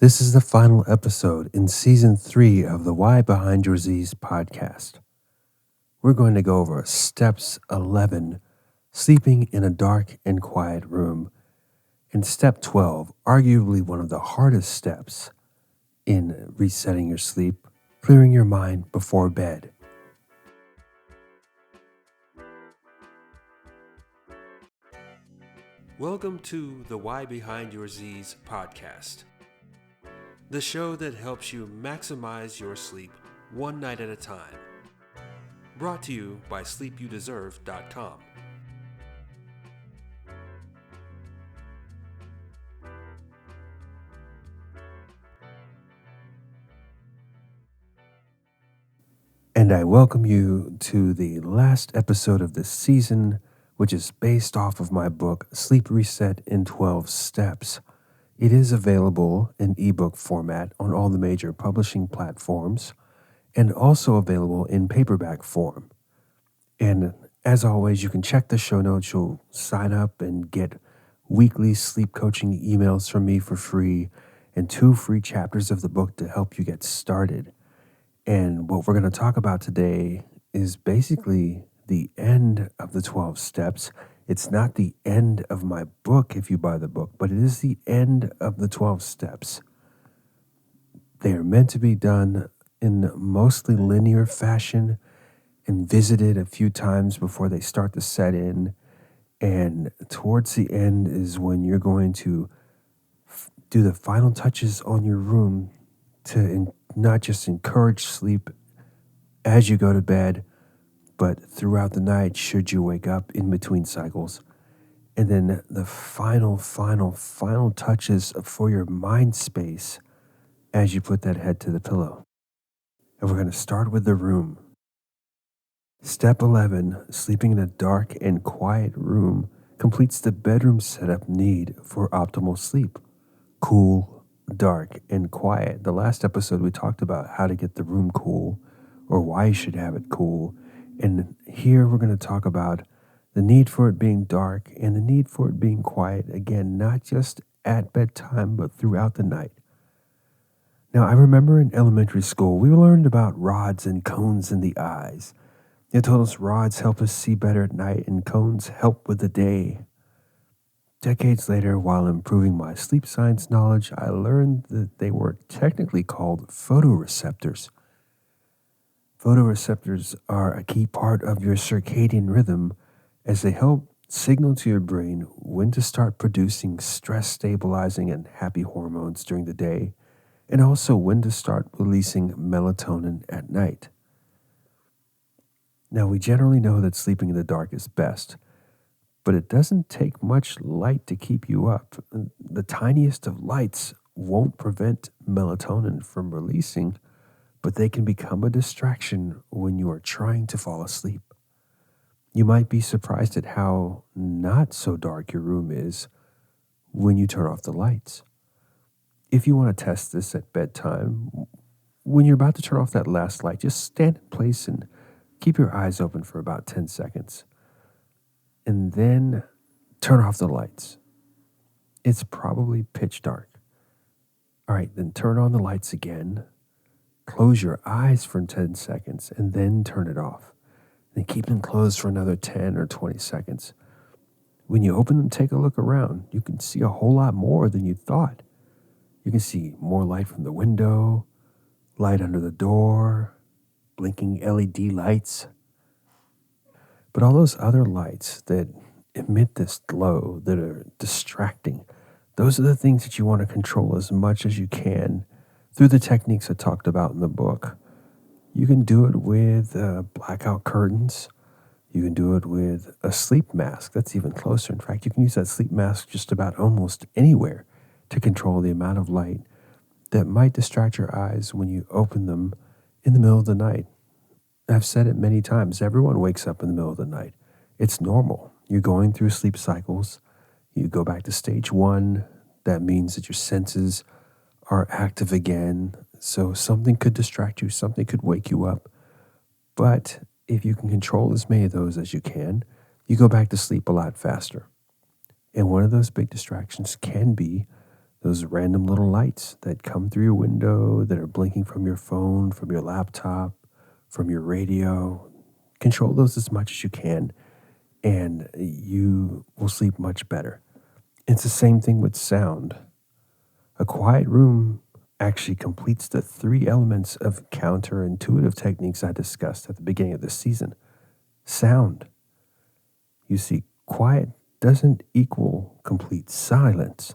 This is the final episode in Season 3 of the Why Behind Your Z's podcast. We're going to go over Steps 11, sleeping in a dark and quiet room, and Step 12, arguably one of the hardest steps in resetting your sleep, clearing your mind before bed. Welcome to the Why Behind Your Z's podcast, the show that helps you maximize your sleep one night at a time. Brought to you by sleepyoudeserve.com. And I welcome you to the last episode of this season, which is based off of my book, Sleep Reset in 12 Steps. It is available in ebook format on all the major publishing platforms and also available in paperback form. And as always, you can check the show notes. You'll sign up and get weekly sleep coaching emails from me for free and 2 free chapters of the book to help you get started. And what we're going to talk about today is basically the end of the 12 steps. It's not the end of my book if you buy the book, but it is the end of the 12 steps. They are meant to be done in mostly linear fashion and visited a few times before they start to set in. And towards the end is when you're going to do the final touches on your room to not just encourage sleep as you go to bed, but throughout the night should you wake up in between cycles. And then the final touches for your mind space as you put that head to the pillow. And we're going to start with the room. Step 11, sleeping in a dark and quiet room, completes the bedroom setup need for optimal sleep. Cool, dark, and quiet. The last episode we talked about how to get the room cool or why you should have it cool. And here we're going to talk about the need for it being dark and the need for it being quiet. Again, not just at bedtime, but throughout the night. Now, I remember in elementary school, we learned about rods and cones in the eyes. They told us rods help us see better at night and cones help with the day. Decades later, while improving my sleep science knowledge, I learned that they were technically called photoreceptors. Photoreceptors are a key part of your circadian rhythm as they help signal to your brain when to start producing stress-stabilizing and happy hormones during the day, and also when to start releasing melatonin at night. Now, we generally know that sleeping in the dark is best, but it doesn't take much light to keep you up. The tiniest of lights won't prevent melatonin from releasing, but they can become a distraction when you are trying to fall asleep. You might be surprised at how not so dark your room is when you turn off the lights. If you want to test this at bedtime, when you're about to turn off that last light, just stand in place and keep your eyes open for about 10 seconds. And then turn off the lights. It's probably pitch dark. All right, then turn on the lights again. Close your eyes for 10 seconds and then turn it off. Then keep them closed for another 10 or 20 seconds. When you open them, take a look around. You can see a whole lot more than you thought. You can see more light from the window, light under the door, blinking LED lights. But all those other lights that emit this glow, that are distracting, those are the things that you want to control as much as you can through the techniques I talked about in the book. You can do it with blackout curtains. You can do it with a sleep mask. That's even closer. In fact, you can use that sleep mask just about almost anywhere to control the amount of light that might distract your eyes when you open them in the middle of the night. I've said it many times. Everyone wakes up in the middle of the night. It's normal. You're going through sleep cycles. You go back to stage 1. That means that your senses are active again. So something could distract you. Something could wake you up. But if you can control as many of those as you can, you go back to sleep a lot faster. And one of those big distractions can be those random little lights that come through your window, that are blinking from your phone, from your laptop, from your radio. Control those as much as you can, and you will sleep much better. It's the same thing with sound. A quiet room actually completes the three elements of counterintuitive techniques I discussed at the beginning of this season. Sound. You see, quiet doesn't equal complete silence.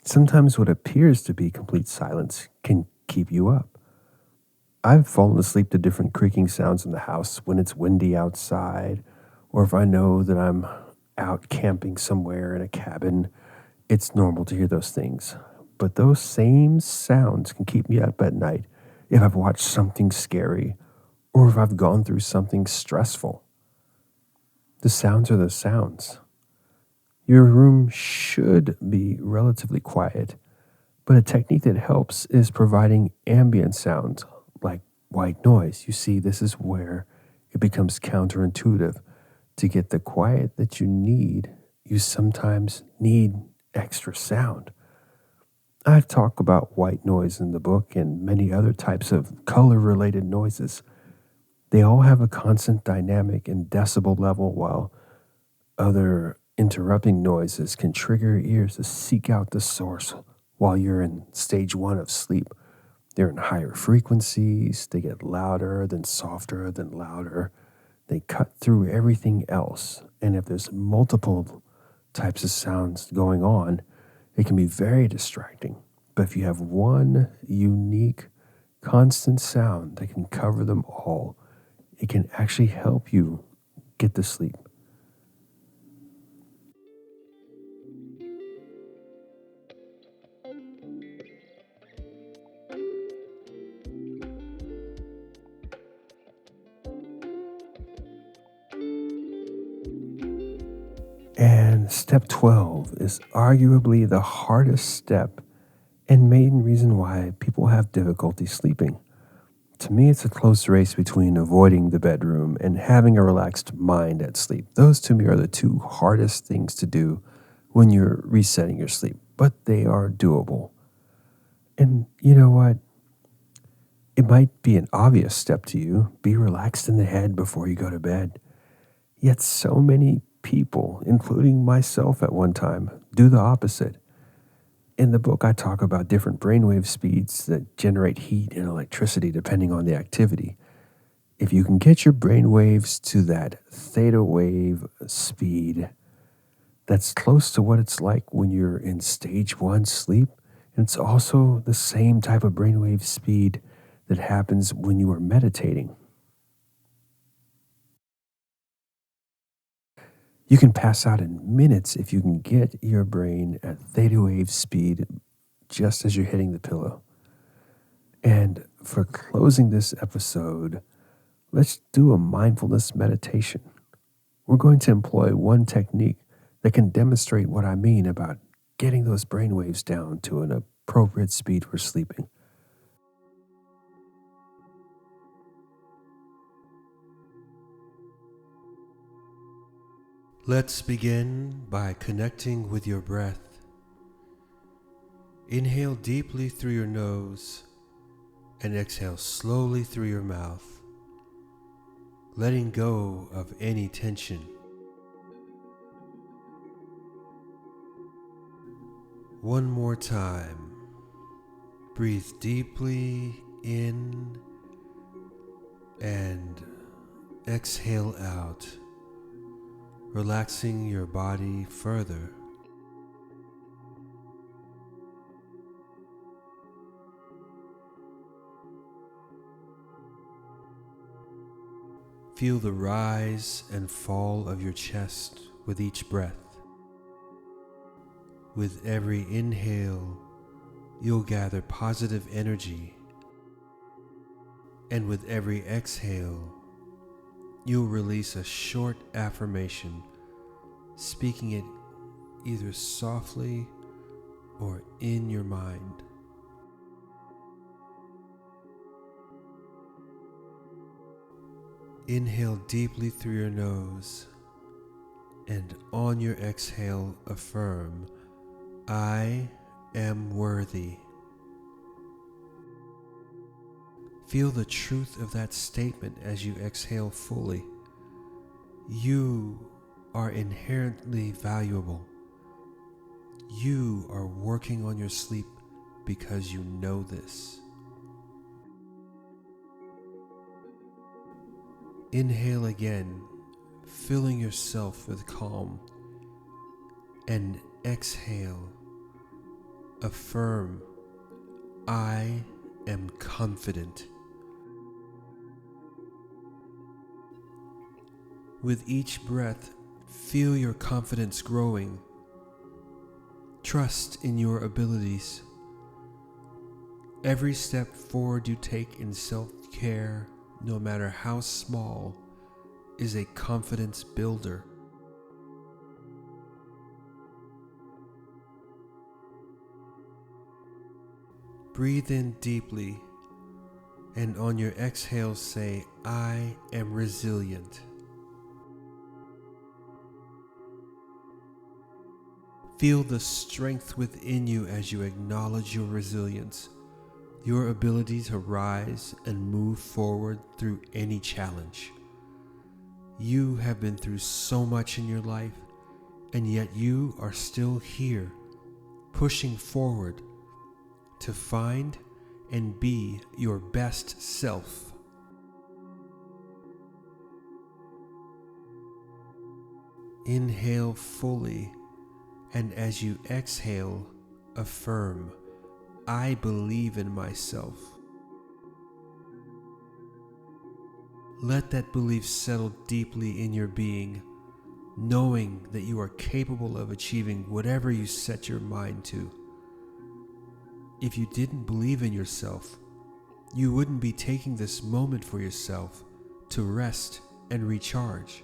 Sometimes what appears to be complete silence can keep you up. I've fallen asleep to different creaking sounds in the house when it's windy outside, or if I know that I'm out camping somewhere in a cabin. It's normal to hear those things. But those same sounds can keep me up at night if I've watched something scary or if I've gone through something stressful. The sounds are the sounds. Your room should be relatively quiet, but a technique that helps is providing ambient sounds like white noise. You see, this is where it becomes counterintuitive. To get the quiet that you need, you sometimes need extra sound. I talk about white noise in the book and many other types of color related noises. They all have a constant dynamic and decibel level, while other interrupting noises can trigger your ears to seek out the source while you're in stage one of sleep. They're in higher frequencies, they get louder, then softer, then louder. They cut through everything else. And if there's multiple types of sounds going on, it can be very distracting. But if you have one unique, constant sound that can cover them all, it can actually help you get to sleep. And step 12 is arguably the hardest step and main reason why people have difficulty sleeping. To me, it's a close race between avoiding the bedroom and having a relaxed mind at sleep. Those to me are the two hardest things to do when you're resetting your sleep, but they are doable. And you know what? It might be an obvious step to you. Be relaxed in the head before you go to bed. Yet so many people, including myself at one time, do the opposite. In the book, I talk about different brainwave speeds that generate heat and electricity depending on the activity. If you can get your brainwaves to that theta wave speed, that's close to what it's like when you're in stage one sleep. And it's also the same type of brainwave speed that happens when you are meditating. You can pass out in minutes if you can get your brain at theta wave speed just as you're hitting the pillow. And for closing this episode, let's do a mindfulness meditation. We're going to employ one technique that can demonstrate what I mean about getting those brain waves down to an appropriate speed for sleeping. Let's begin by connecting with your breath. Inhale deeply through your nose and exhale slowly through your mouth, letting go of any tension. One more time. Breathe deeply in and exhale out, relaxing your body further. Feel the rise and fall of your chest with each breath. With every inhale, you'll gather positive energy, and with every exhale, you'll release a short affirmation, speaking it either softly or in your mind. Inhale deeply through your nose, and on your exhale, affirm, I am worthy. Feel the truth of that statement as you exhale fully. You are inherently valuable. You are working on your sleep because you know this. Inhale again, filling yourself with calm, and exhale. Affirm, I am confident. With each breath, feel your confidence growing. Trust in your abilities. Every step forward you take in self-care, no matter how small, is a confidence builder. Breathe in deeply, and on your exhale say, I am resilient. Feel the strength within you as you acknowledge your resilience, your ability to rise and move forward through any challenge. You have been through so much in your life, and yet you are still here, pushing forward to find and be your best self. Inhale fully, and as you exhale, affirm, I believe in myself. Let that belief settle deeply in your being, knowing that you are capable of achieving whatever you set your mind to. If you didn't believe in yourself, you wouldn't be taking this moment for yourself to rest and recharge.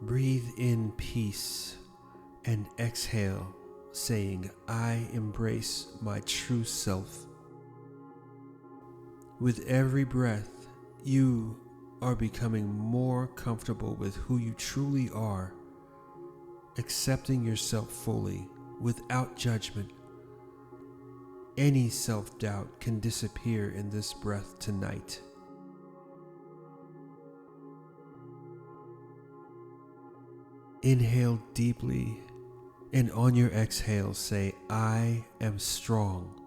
Breathe in peace and exhale, saying, I embrace my true self. With every breath, you are becoming more comfortable with who you truly are, accepting yourself fully without judgment. Any self-doubt can disappear in this breath tonight. Inhale deeply, and on your exhale say, I am strong.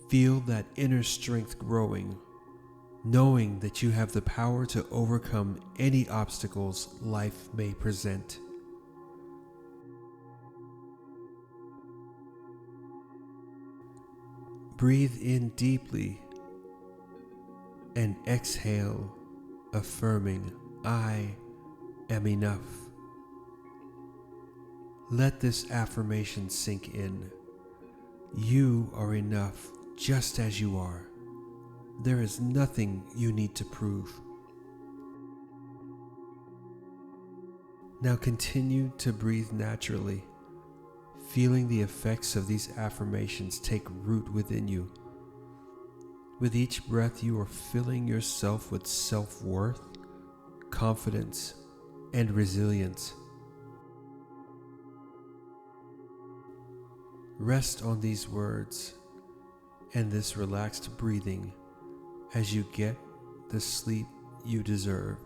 Feel that inner strength growing, knowing that you have the power to overcome any obstacles life may present. Breathe in deeply and exhale, affirming, I am enough. Let this affirmation sink in. You are enough just as you are. There is nothing you need to prove. Now continue to breathe naturally, feeling the effects of these affirmations take root within you. With each breath, you are filling yourself with self-worth, confidence, and resilience. Rest on these words and this relaxed breathing as you get the sleep you deserve.